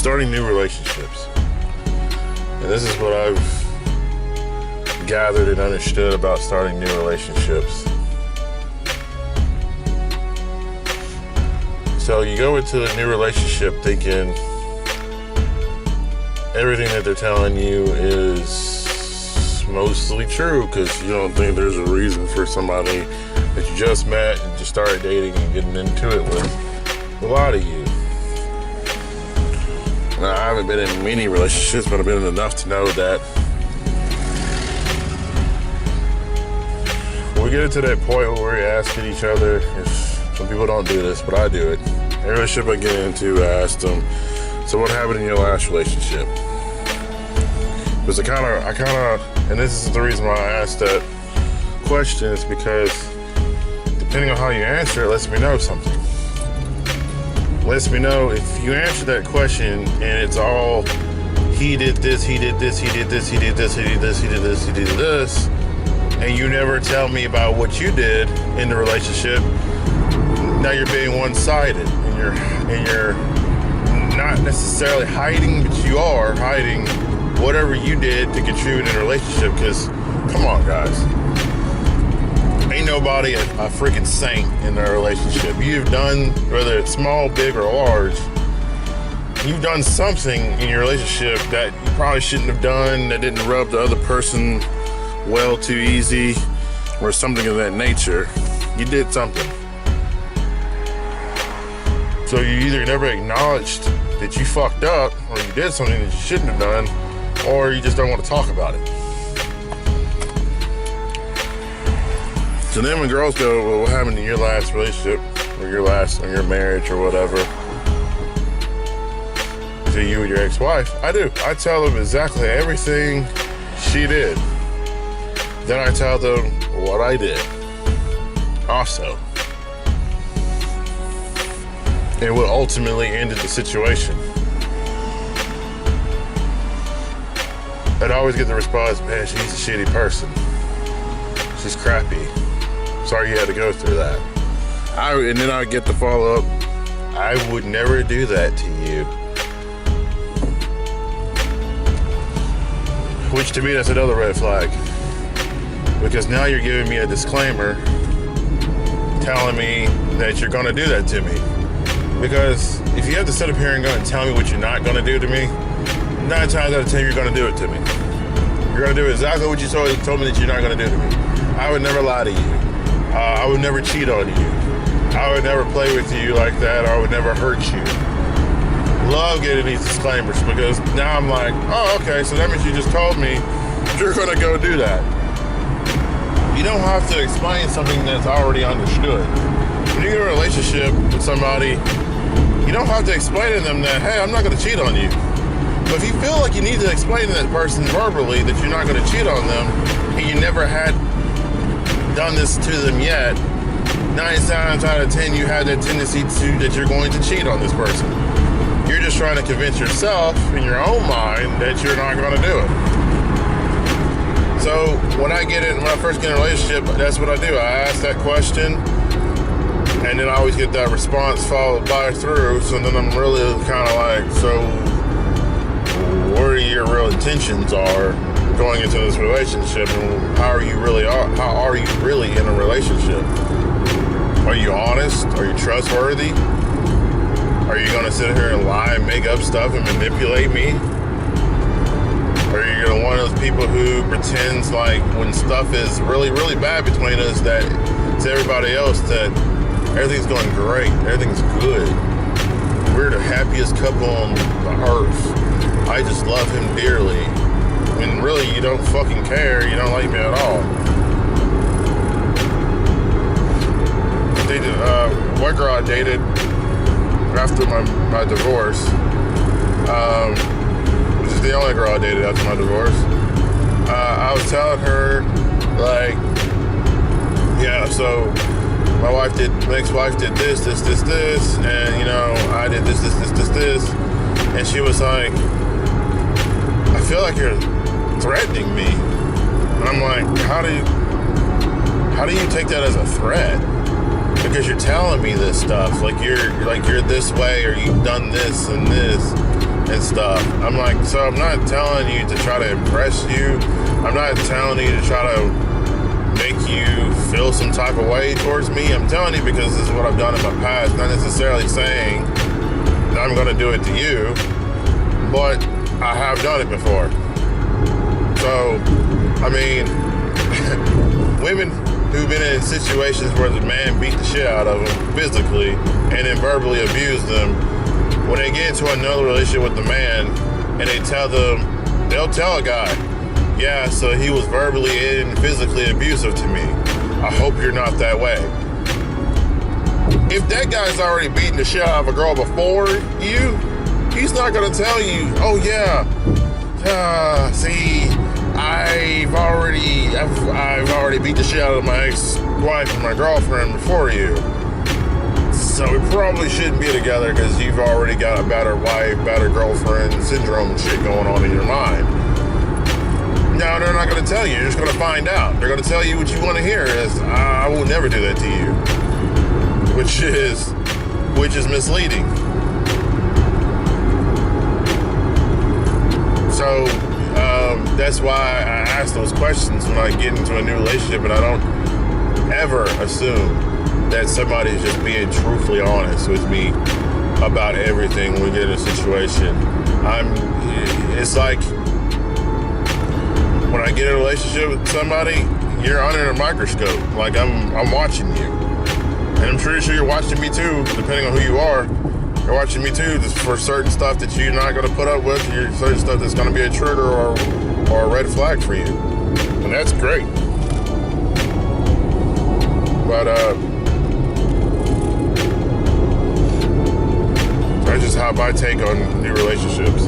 starting new relationships. And this is what I've gathered and understood about starting new relationships. So you go into a new relationship thinking everything that they're telling you is mostly true, because you don't think there's a reason for somebody that you just met and just started dating and getting into it with a lot of you. Now, I haven't been in many relationships, but I've been in enough to know that when we get into that point where we're asking each other, if some people don't do this, but I do it. Every relationship I get into, I ask them, so what happened in your last relationship? Because I kind of, and this is the reason why I asked that question, is because depending on how you answer it, lets me know something. Lets me know if you answer that question and it's all, he did this, he did this, he did this, he did this, he did this, he did this, he did this, and you never tell me about what you did in the relationship, now you're being one-sided, and you're not necessarily hiding, but you are hiding whatever you did to contribute in a relationship. Because, come on, guys, ain't nobody a freaking saint in their relationship. You've done, whether it's small, big, or large, you've done something in your relationship that you probably shouldn't have done, that didn't rub the other person well too easy, or something of that nature. You did something. So you either never acknowledged that you fucked up, or you did something that you shouldn't have done, or you just don't want to talk about it. So then when girls go, well, what happened in your last relationship, or your marriage, or whatever, to you and your ex-wife, I tell them exactly everything she did. Then I tell them what I did also, and what ultimately ended the situation. I'd always get the response, man, she's a shitty person. She's crappy. Sorry you had to go through that. And then I get the follow-up, I would never do that to you. Which to me, that's another red flag. Because now you're giving me a disclaimer telling me that you're gonna do that to me. Because if you have to sit up here and go and tell me what you're not gonna do to me, 9 times out of 10 you're gonna do it to me. You're gonna do exactly what you told me that you're not gonna do to me. I would never lie to you. I would never cheat on you. I would never play with you like that, or I would never hurt you. Love getting these disclaimers, because now I'm like, oh, okay, so that means you just told me you're gonna go do that. You don't have to explain something that's already understood. When you get in a relationship with somebody, you don't have to explain to them that, hey, I'm not gonna cheat on you. But if you feel like you need to explain to that person verbally that you're not gonna cheat on them, and you never had done this to them yet, 9 times out of 10 you have that tendency that you're going to cheat on this person. You're just trying to convince yourself in your own mind that you're not gonna do it. So when I first get in a relationship, that's what I do. I ask that question, and then I always get that response followed by through. So then I'm really kind of like, so what are your real intentions are going into this relationship, and how are you really in a relationship? Are you honest? Are you trustworthy? Are you gonna sit here and lie and make up stuff and manipulate me? Or are you gonna one of those people who pretends like when stuff is really, really bad between us, that to everybody else that everything's going great, everything's good, we're the happiest couple on the earth, I just love him dearly, when really you don't fucking care, you don't like me at all. One girl I dated after my divorce, which is the only girl I dated after my divorce, I was telling her, like, yeah, so my ex-wife did this, and, you know, I did this, and she was like, I feel like you're threatening me. And I'm like, how do you take that as a threat? Because you're telling me this stuff, like you're this way, or you've done this and this, and and stuff. I'm like, so I'm not telling you to try to impress you. I'm not telling you to try to make you feel some type of way towards me. I'm telling you because this is what I've done in my past. Not necessarily saying that I'm going to do it to you, but I have done it before. So, I mean, women who've been in situations where the man beat the shit out of them physically and then verbally abused them, when they get into another relationship with the man and they'll tell a guy, yeah, so he was verbally and physically abusive to me. I hope you're not that way. If that guy's already beaten the shit out of a girl before you, he's not gonna tell you, oh yeah, see, I've already beat the shit out of my ex-wife and my girlfriend before you. So we probably shouldn't be together because you've already got a battered wife, battered girlfriend syndrome and shit going on in your mind. No, they're not going to tell you. You're just going to find out. They're going to tell you what you want to hear is, I will never do that to you. Which is misleading. So, that's why I ask those questions when I get into a new relationship, and I don't ever assume that somebody's just being truthfully honest with me about everything when we get in a situation. It's like when I get in a relationship with somebody, you're under a microscope. Like I'm watching you, and I'm pretty sure you're watching me too. Depending on who you are, you're watching me too. Just for certain stuff that you're not going to put up with, certain stuff that's going to be a trigger or a red flag for you, and that's great. But that's just how my take on new relationships.